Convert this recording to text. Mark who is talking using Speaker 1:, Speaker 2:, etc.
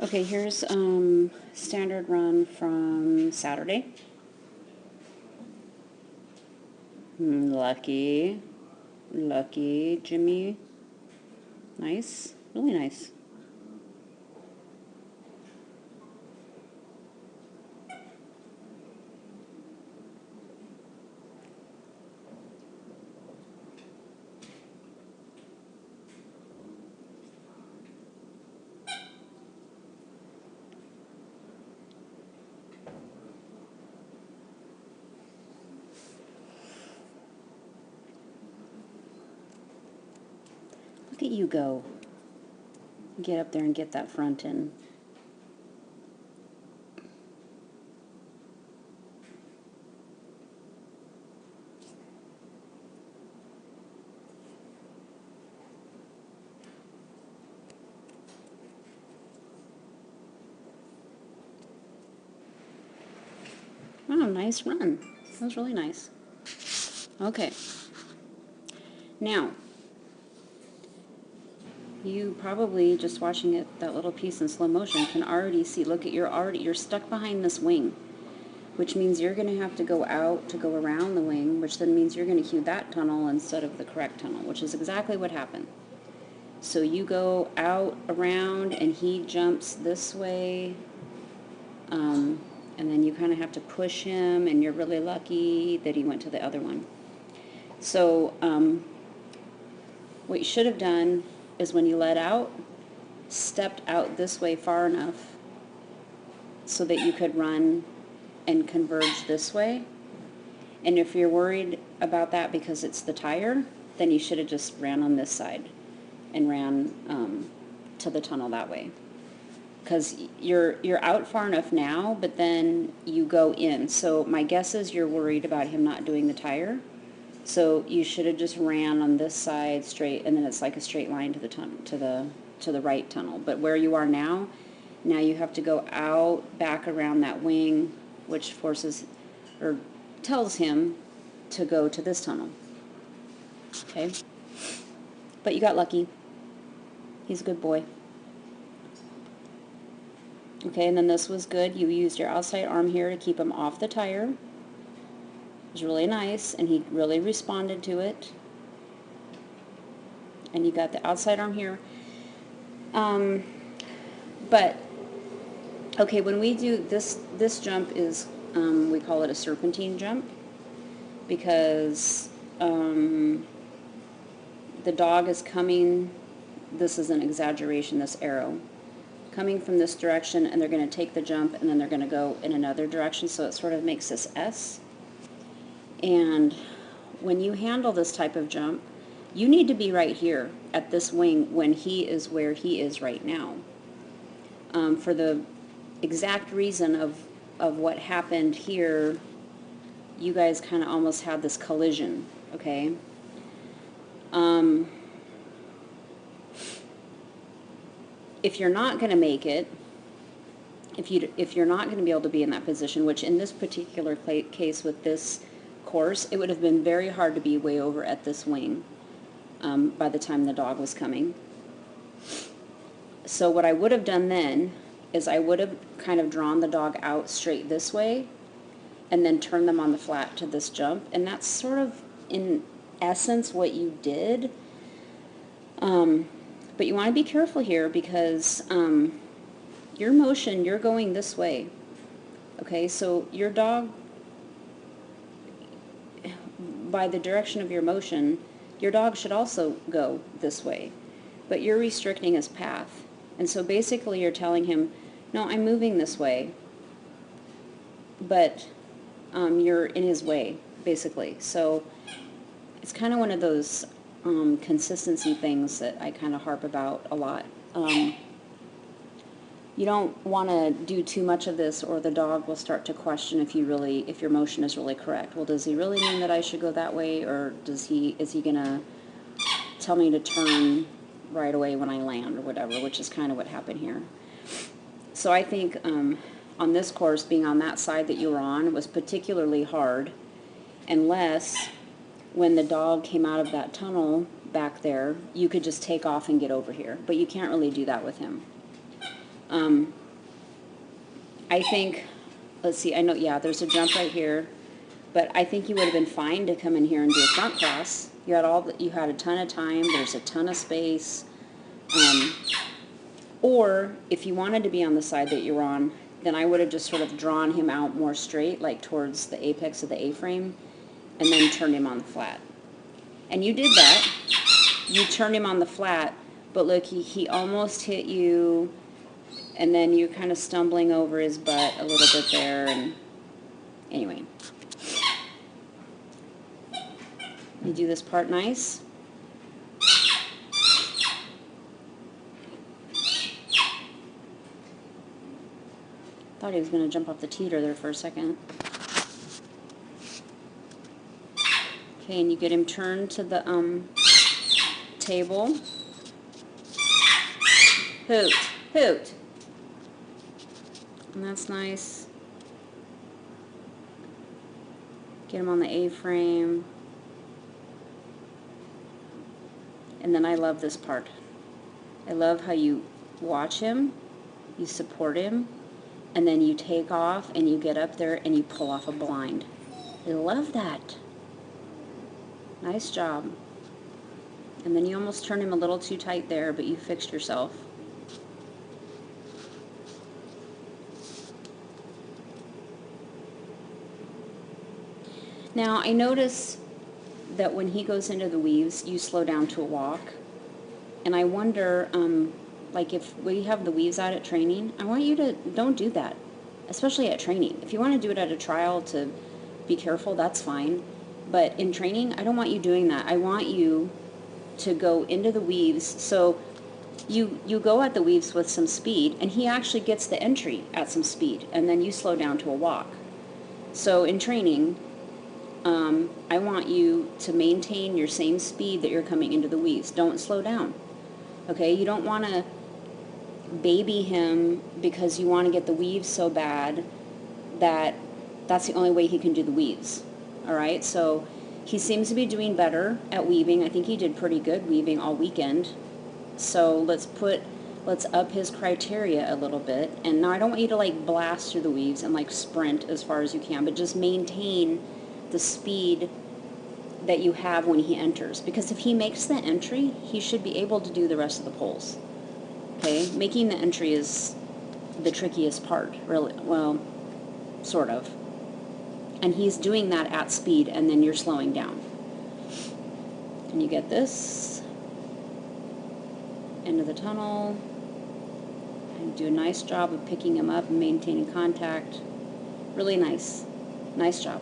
Speaker 1: Okay, here's standard run from Saturday. Lucky. Lucky, Jimmy. Nice. Really nice. Look at you go. Get up there and get that front in. Oh, nice run. That was really nice. Okay. Now, you probably, just watching it, that little piece in slow motion, can already see, look at, you're stuck behind this wing, which means you're going to have to go out to go around the wing, which then means you're going to cue that tunnel instead of the correct tunnel, which is exactly what happened. So you go out, around, and he jumps this way, and then you kind of have to push him, and you're really lucky that he went to the other one. So what you should have done is when you let out, stepped out this way far enough so that you could run and converge this way. And if you're worried about that because it's the tire, then you should have just ran on this side and ran to the tunnel that way. Because you're out far enough now, but then you go in. So my guess is you're worried about him not doing the tire. So you should have just ran on this side straight, and then it's like a straight line to the to the right tunnel. But where you are now you have to go out, back around that wing, which forces or tells him to go to this tunnel. Okay? But you got lucky. He's a good boy. Okay, and then this was good. You used your outside arm here to keep him off the tire. It was really nice, and he really responded to it. And you got the outside arm here. But, okay, when we do this jump is, we call it a serpentine jump, because the dog is coming, this is an exaggeration, this arrow, coming from this direction, and they're going to take the jump, and then they're going to go in another direction, so it sort of makes this S. And when you handle this type of jump, you need to be right here at this wing when he is where he is right now. For the exact reason of what happened here, you guys kind of almost had this collision, okay? If you're not going to make it, if you're not going to be able to be in that position, which in this particular case with this course, it would have been very hard to be way over at this wing by the time the dog was coming. So what I would have done then is I would have kind of drawn the dog out straight this way and then turned them on the flat to this jump, and that's sort of in essence what you did. But you want to be careful here because your motion, you're going this way. Okay, so your dog, by the direction of your motion, your dog should also go this way. But you're restricting his path. And so basically you're telling him, no, I'm moving this way. But you're in his way, basically. So it's kind of one of those consistency things that I kind of harp about a lot. You don't want to do too much of this, or the dog will start to question if your motion is really correct. Well, does he really mean that I should go that way, or is he gonna tell me to turn right away when I land or whatever, which is kind of what happened here. So I think on this course, being on that side that you were on was particularly hard, unless when the dog came out of that tunnel back there, you could just take off and get over here. But you can't really do that with him. I think, let's see, I know, yeah, there's a jump right here, but I think you would have been fine to come in here and do a front cross. You had a ton of time, there's a ton of space. Or if you wanted to be on the side that you're on, then I would have just sort of drawn him out more straight, like towards the apex of the A-frame, and then turned him on the flat. And you did that. You turned him on the flat, but look, he almost hit you, and then you're kind of stumbling over his butt a little bit there, and anyway. You do this part nice. Thought he was going to jump off the teeter there for a second. Okay, and you get him turned to the table. Hoot, hoot. And that's nice. Get him on the A-frame. And then I love this part. I love how you watch him, you support him, and then you take off and you get up there and you pull off a blind. I love that. Nice job. And then you almost turned him a little too tight there, but you fixed yourself. Now I notice that when he goes into the weaves, you slow down to a walk. And I wonder, like if we have the weaves out at training, I want you to, don't do that, especially at training. If you want to do it at a trial to be careful, that's fine. But in training, I don't want you doing that. I want you to go into the weaves. So you go at the weaves with some speed, and he actually gets the entry at some speed, and then you slow down to a walk. So in training, I want you to maintain your same speed that you're coming into the weaves. Don't slow down. Okay, you don't want to baby him because you want to get the weaves so bad that that's the only way he can do the weaves. All right, so he seems to be doing better at weaving. I think he did pretty good weaving all weekend. So let's up his criteria a little bit. And now I don't want you to like blast through the weaves and like sprint as far as you can, but just maintain the speed that you have when he enters. Because if he makes the entry, he should be able to do the rest of the poles. Okay, making the entry is the trickiest part, really. Well, sort of. And he's doing that at speed, and then you're slowing down. Can you get this? Into the tunnel. And do a nice job of picking him up and maintaining contact. Really nice. Nice job.